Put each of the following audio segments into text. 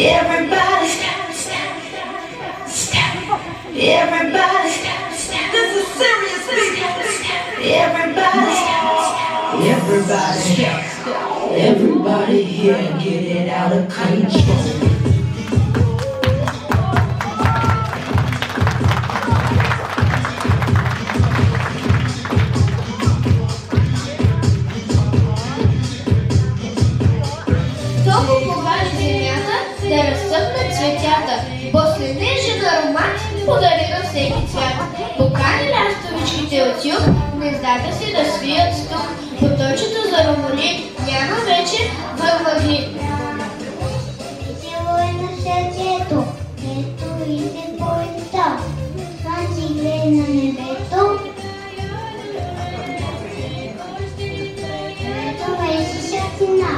Everybody stop, stop, stop. Everybody stop, stop. This is serious business. Everybody stop. Everybody stop. Everybody here get it out of control. Да разцъфнат цветята, после нежен аромат подарира всеки цвят. Покани лястовичките от юг, гнездата си да свият тук. Поточето за ромоли няма вече върваги. Светило е на сърцето, ето иде поета, слънце гледа на небето. Ето е си светлина.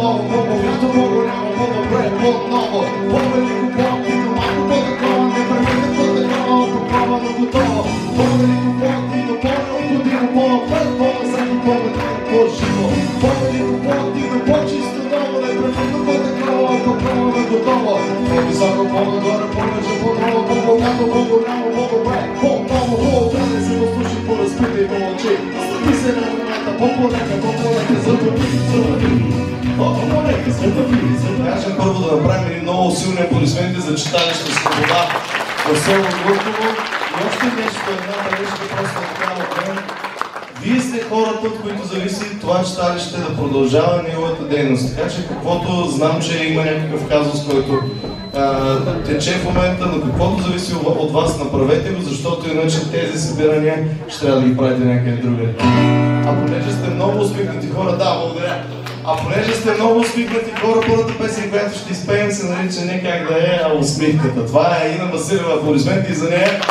по-ново, по-богато, по-голямо, по-добре, по-ново, по-велико, по-активно, малко по-такова, непременно по-такова, по-пробвано, готово, по-велико, по-активно, по-необходимо, по-напред, по-назад, по-медлено, по-живо, по-велико, по-активно, по-чисто, ново, непременно по-такова, по-пробвано, готово, по-високо, по-нагоре, по-ниже, по-ново, по-богато, по-голямо, по-добре, по-ново, по-отдане се послушай, поразпитай и помълчи, стъпи се на времето, по-полека, забави. Кажем първо да направим едни много силни аплодисменти за читалище Свобода в село Гурково. И още нещо, една бележка просто така от мен. Вие сте хората, от които зависи това читалище да продължава неговата дейност. Така че каквото знам, че има някакъв казус, който тече в момента, но каквото зависи от вас, направете го, защото иначе тези събирания ще трябва да ги правите някъде другаде. А понеже сте много усмихнати хора, да, благодаря. А понеже сте много усмихнати хора, първата песен, която ще изпеем, се нарича не как да е, а усмихката. Това е Ина Василева, аплодисменти за нея.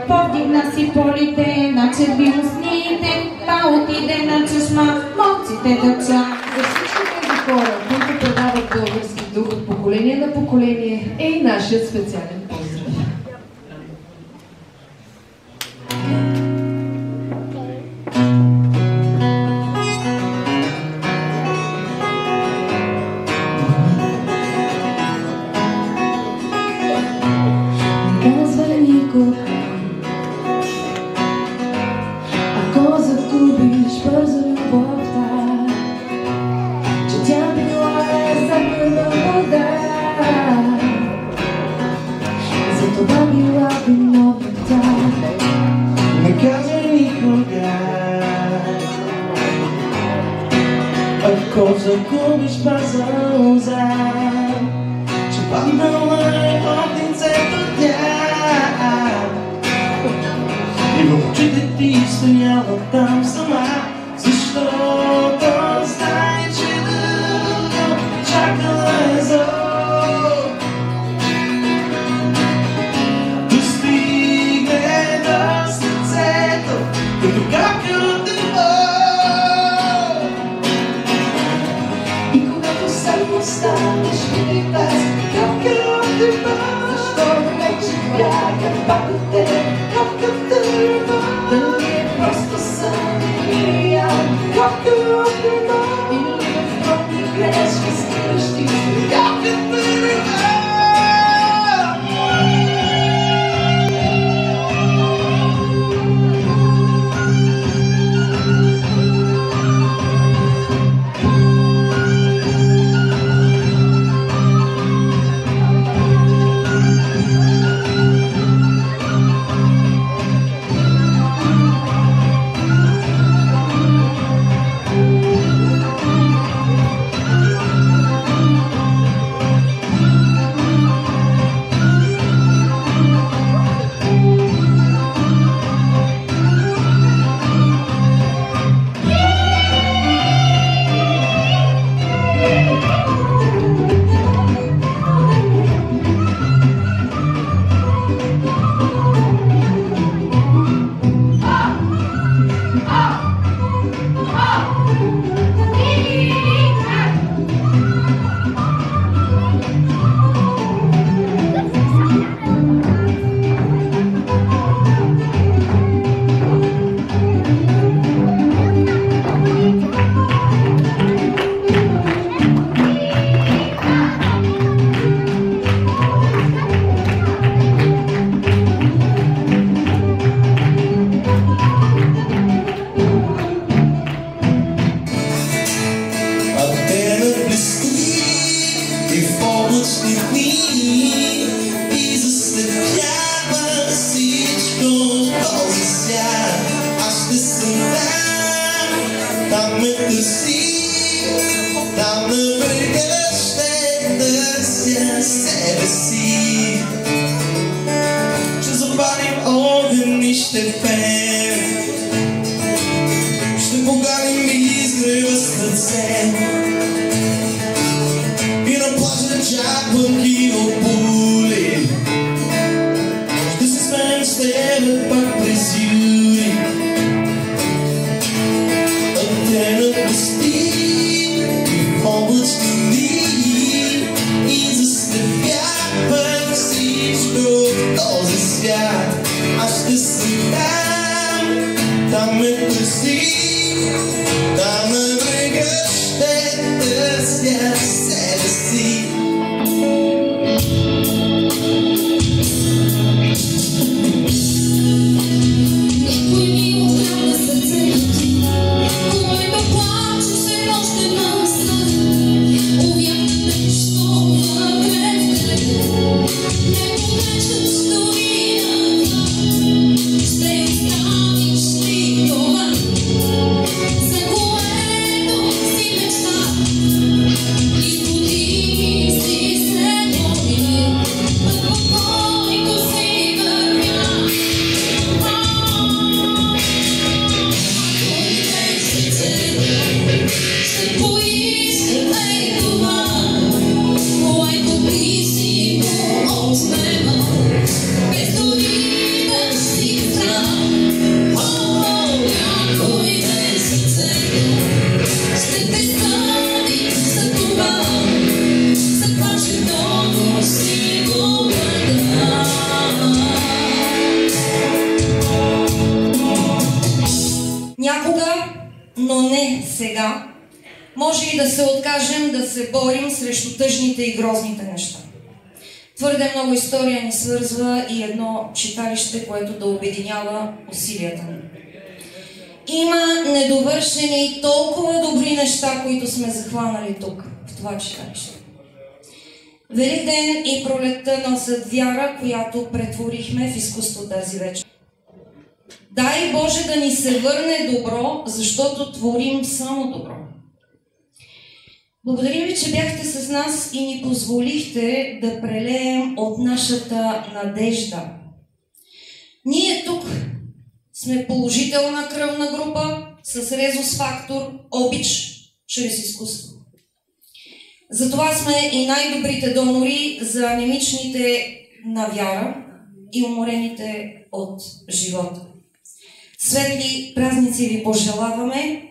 Повдигна си полите, начерби устните, па отиде на чешма, мълците да чак. младото поколение е и нашият специален поздрав. Ако загубиш бързо любовта, че тя била запърна вода, затова била виновната. Не казвай никога, ако загубиш бърза, че паднала е от лицето тя. И в очите ти стояла там сама, защото знае, че дълго чакала е зор. Достигне до сърцето, като капка от любов. И когато само станеш види тази капка от любов, защото вече бяга пак от теб капката любов. Дали е просто сън или реален, капка от любов, или в пробни грешки скриващи се капката любов. Ще търся себе си. Може и да се откажем да се борим срещу тъжните и грозните неща. Твърде много история ни свързва и едно читалище, което да обединява усилията ни. Има недовършени и толкова добри неща, които сме захванали тук, в това читалище. Великден и пролетта носят вяра, която претворихме в изкуство тази вечер. Дай Боже да ни се върне добро, защото творим само добро. Благодарим ви, че бяхте с нас и ни позволихте да прелеем от нашата надежда. Ние тук сме положителна кръвна група с резус фактор обич чрез изкуство. Затова сме и най-добрите донори за анемичните на вяра и уморените от живота. Светли празници ви пожелаваме!